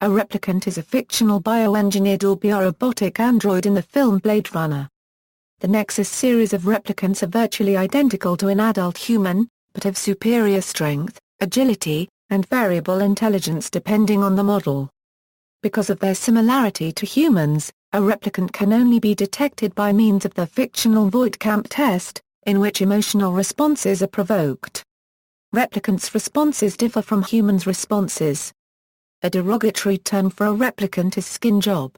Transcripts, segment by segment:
A replicant is a fictional bioengineered or biorobotic android in the film Blade Runner. The Nexus series of replicants are virtually identical to an adult human, but have superior strength, agility, and variable intelligence depending on the model. Because of their similarity to humans, a replicant can only be detected by means of the fictional Voight-Kampff test, in which emotional responses are provoked. Replicants' responses differ from humans' responses. A derogatory term for a replicant is skin job.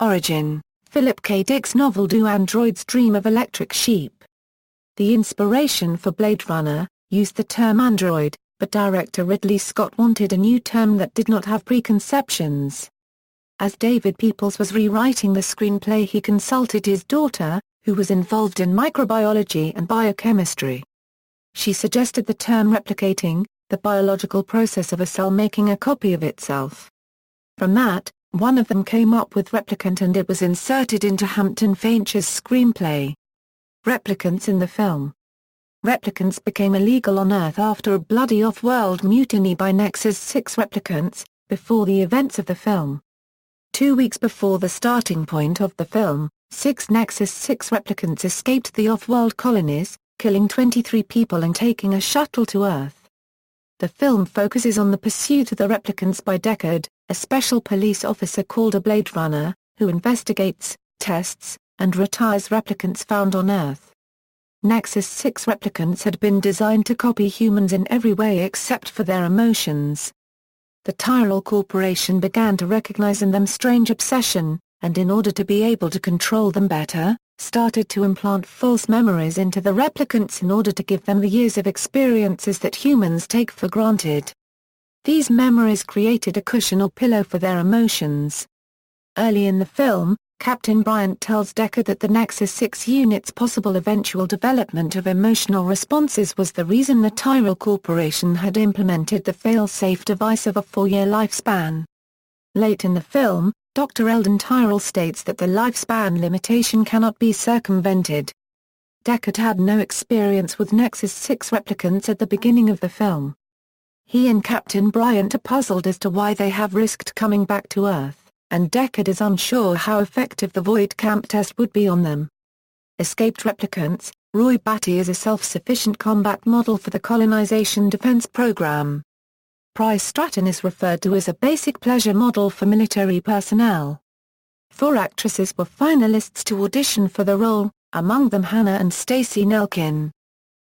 Origin: Philip K. Dick's novel Do Androids Dream of Electric Sheep? The inspiration for Blade Runner used the term android, but director Ridley Scott wanted a new term that did not have preconceptions. As David Peoples was rewriting the screenplay, he consulted his daughter, who was involved in microbiology and biochemistry. She suggested the term replicating, the biological process of a cell making a copy of itself. From that, one of them came up with replicant and it was inserted into Hampton Fancher's screenplay. Replicants in the film. Replicants became illegal on Earth after a bloody off-world mutiny by Nexus 6 replicants, before the events of the film. 2 weeks before the starting point of the film, 6 Nexus 6 replicants escaped the off-world colonies, killing 23 people and taking a shuttle to Earth. The film focuses on the pursuit of the replicants by Deckard, a special police officer called a Blade Runner, who investigates, tests, and retires replicants found on Earth. Nexus 6 replicants had been designed to copy humans in every way except for their emotions. The Tyrell Corporation began to recognize in them strange obsession, and in order to be able to control them better, started to implant false memories into the replicants in order to give them the years of experiences that humans take for granted. These memories created a cushion or pillow for their emotions. Early in the film, Captain Bryant tells Deckard that the Nexus 6 unit's possible eventual development of emotional responses was the reason the Tyrell Corporation had implemented the fail-safe device of a 4-year lifespan. Late in the film, Dr. Eldon Tyrell states that the lifespan limitation cannot be circumvented. Deckard had no experience with Nexus 6 replicants at the beginning of the film. He and Captain Bryant are puzzled as to why they have risked coming back to Earth, and Deckard is unsure how effective the Voight-Kampff test would be on them. Escaped replicants. Roy Batty is a self-sufficient combat model for the Colonization Defense Program. Price Stratton is referred to as a basic pleasure model for military personnel. 4 actresses were finalists to audition for the role, among them Hannah and Stacey Nelkin.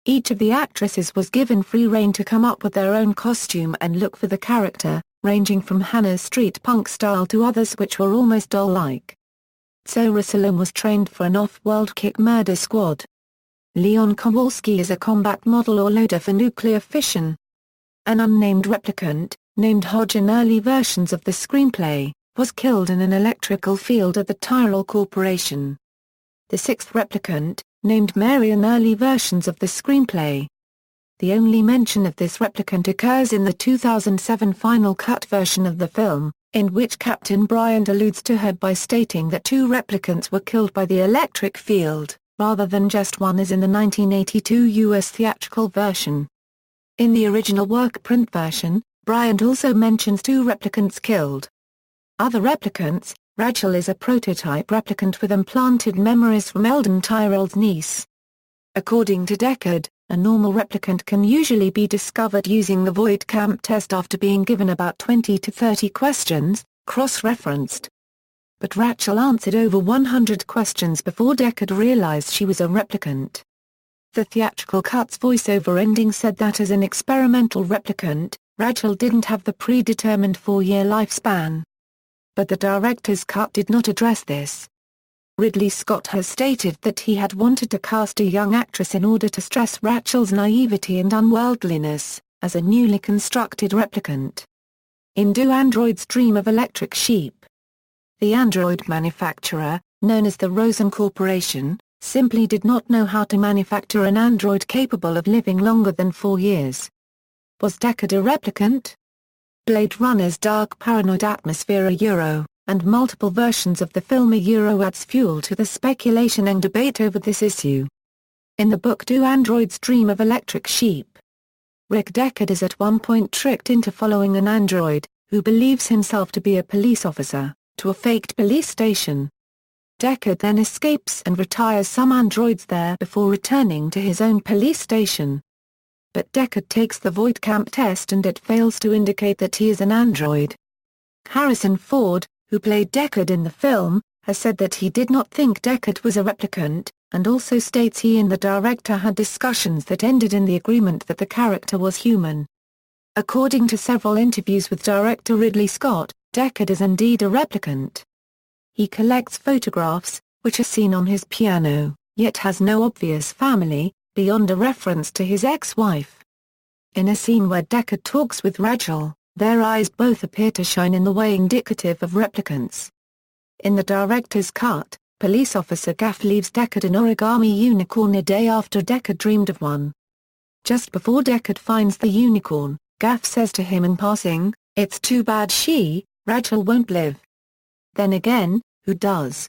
Each of the actresses was given free rein to come up with their own costume and look for the character, ranging from Hannah's street punk style to others which were almost doll-like. Zoe Rusalem was trained for an off-world kick murder squad. Leon Kowalski is a combat model or loader for nuclear fission. An unnamed replicant, named Hodge in early versions of the screenplay, was killed in an electrical field at the Tyrell Corporation. The 6th replicant, named Mary in early versions of the screenplay. The only mention of this replicant occurs in the 2007 final cut version of the film, in which Captain Bryant alludes to her by stating that 2 replicants were killed by the electric field, rather than just one as in the 1982 U.S. theatrical version. In the original work print version, Bryant also mentions 2 replicants killed. Other replicants. Rachel is a prototype replicant with implanted memories from Eldon Tyrell's niece. According to Deckard, a normal replicant can usually be discovered using the Voight-Kampff test after being given about 20 to 30 questions, cross-referenced. But Rachel answered over 100 questions before Deckard realized she was a replicant. The theatrical cut's voiceover ending said that as an experimental replicant, Rachel didn't have the predetermined 4-year lifespan. But the director's cut did not address this. Ridley Scott has stated that he had wanted to cast a young actress in order to stress Rachel's naivety and unworldliness, as a newly constructed replicant. In Do Androids Dream of Electric Sheep? The android manufacturer, known as the Rosen Corporation, simply did not know how to manufacture an android capable of living longer than 4 years. Was Deckard a replicant? Blade Runner's dark paranoid atmosphere and multiple versions of the film adds fuel to the speculation and debate over this issue. In the book Do Androids Dream of Electric Sheep? Rick Deckard is at one point tricked into following an android, who believes himself to be a police officer, to a faked police station. Deckard then escapes and retires some androids there before returning to his own police station. But Deckard takes the Voight-Kampff test and it fails to indicate that he is an android. Harrison Ford, who played Deckard in the film, has said that he did not think Deckard was a replicant, and also states he and the director had discussions that ended in the agreement that the character was human. According to several interviews with director Ridley Scott, Deckard is indeed a replicant. He collects photographs, which are seen on his piano, yet has no obvious family, beyond a reference to his ex-wife. In a scene where Deckard talks with Rachel, their eyes both appear to shine in the way indicative of replicants. In the director's cut, police officer Gaff leaves Deckard an origami unicorn a day after Deckard dreamed of one. Just before Deckard finds the unicorn, Gaff says to him in passing, "It's too bad Rachel won't live." Then again, who does?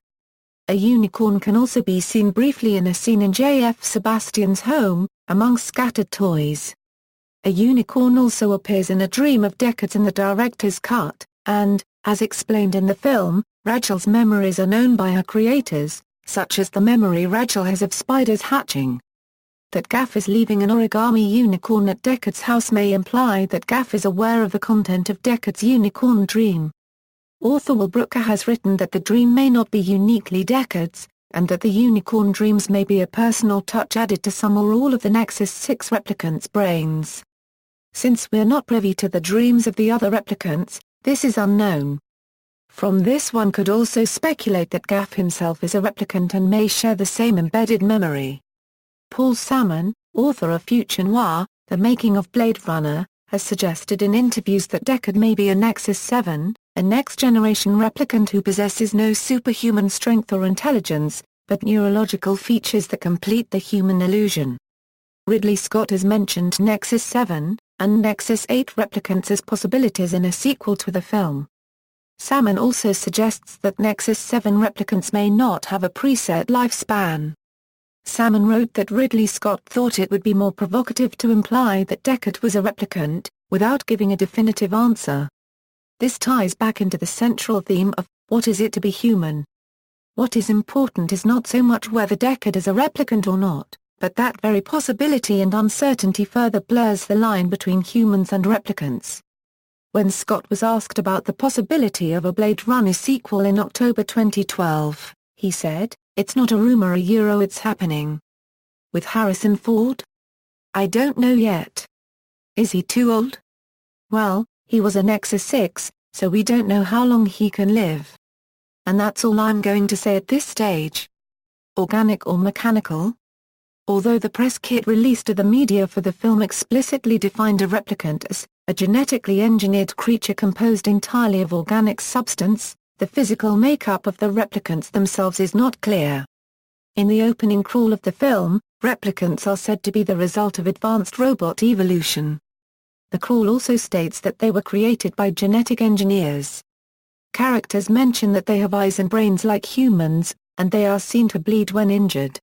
A unicorn can also be seen briefly in a scene in J.F. Sebastian's home, among scattered toys. A unicorn also appears in a dream of Deckard's in the director's cut, and, as explained in the film, Rachel's memories are known by her creators, such as the memory Rachel has of spiders hatching. That Gaff is leaving an origami unicorn at Deckard's house may imply that Gaff is aware of the content of Deckard's unicorn dream. Author Will Brooker has written that the dream may not be uniquely Deckard's, and that the unicorn dreams may be a personal touch added to some or all of the Nexus 6 replicants' brains. Since we're not privy to the dreams of the other replicants, this is unknown. From this one could also speculate that Gaff himself is a replicant and may share the same embedded memory. Paul Salmon, author of Future Noir, The Making of Blade Runner, has suggested in interviews that Deckard may be a Nexus 7, a next-generation replicant who possesses no superhuman strength or intelligence, but neurological features that complete the human illusion. Ridley Scott has mentioned Nexus 7 and Nexus 8 replicants as possibilities in a sequel to the film. Salmon also suggests that Nexus 7 replicants may not have a preset lifespan. Salmon wrote that Ridley Scott thought it would be more provocative to imply that Deckard was a replicant, without giving a definitive answer. This ties back into the central theme of, what is it to be human? What is important is not so much whether Deckard is a replicant or not, but that very possibility and uncertainty further blurs the line between humans and replicants. When Scott was asked about the possibility of a Blade Runner sequel in October 2012, he said, "It's not a rumor it's happening." With Harrison Ford? I don't know yet. Is he too old? Well, he was a Nexus 6, so we don't know how long he can live. And that's all I'm going to say at this stage. Organic or mechanical? Although the press kit released to the media for the film explicitly defined a replicant as a genetically engineered creature composed entirely of organic substance, the physical makeup of the replicants themselves is not clear. In the opening crawl of the film, replicants are said to be the result of advanced robot evolution. The crawl also states that they were created by genetic engineers. Characters mention that they have eyes and brains like humans, and they are seen to bleed when injured.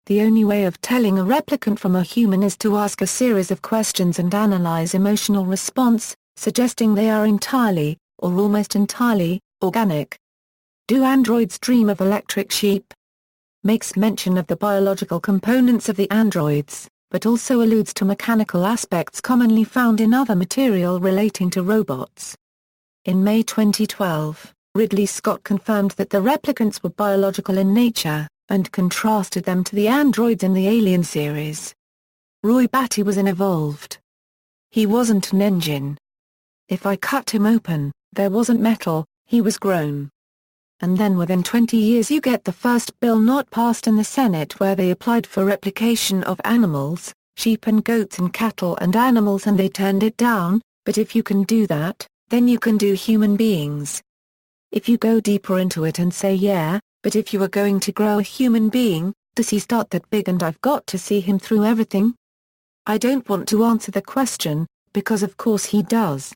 The only way of telling a replicant from a human is to ask a series of questions and analyze emotional response, suggesting they are entirely, or almost entirely, organic. Do androids dream of electric sheep? Makes mention of the biological components of the androids, but also alludes to mechanical aspects commonly found in other material relating to robots. In May 2012, Ridley Scott confirmed that the replicants were biological in nature, and contrasted them to the androids in the Alien series. Roy Batty was unevolved. He wasn't an engine. If I cut him open, there wasn't metal, he was grown. And then within 20 years you get the first bill not passed in the Senate where they applied for replication of animals, sheep and goats and cattle and animals, and they turned it down. But if you can do that, then you can do human beings. If you go deeper into it and say yeah, but if you are going to grow a human being, does he start that big and I've got to see him through everything? I don't want to answer the question, because of course he does.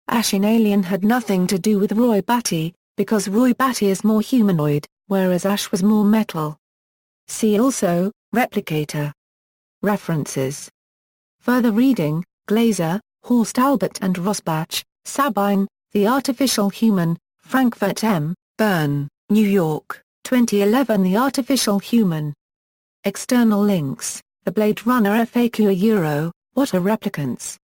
Ash in Alien had nothing to do with Roy Batty, because Roy Batty is more humanoid, whereas Ash was more metal. See also, Replicator. References. Further reading, Glazer, Horst Albert and Rosbach, Sabine, The Artificial Human, Frankfurt M. Bern, New York, 2011. The Artificial Human. External links: The Blade Runner FAQ. What are replicants?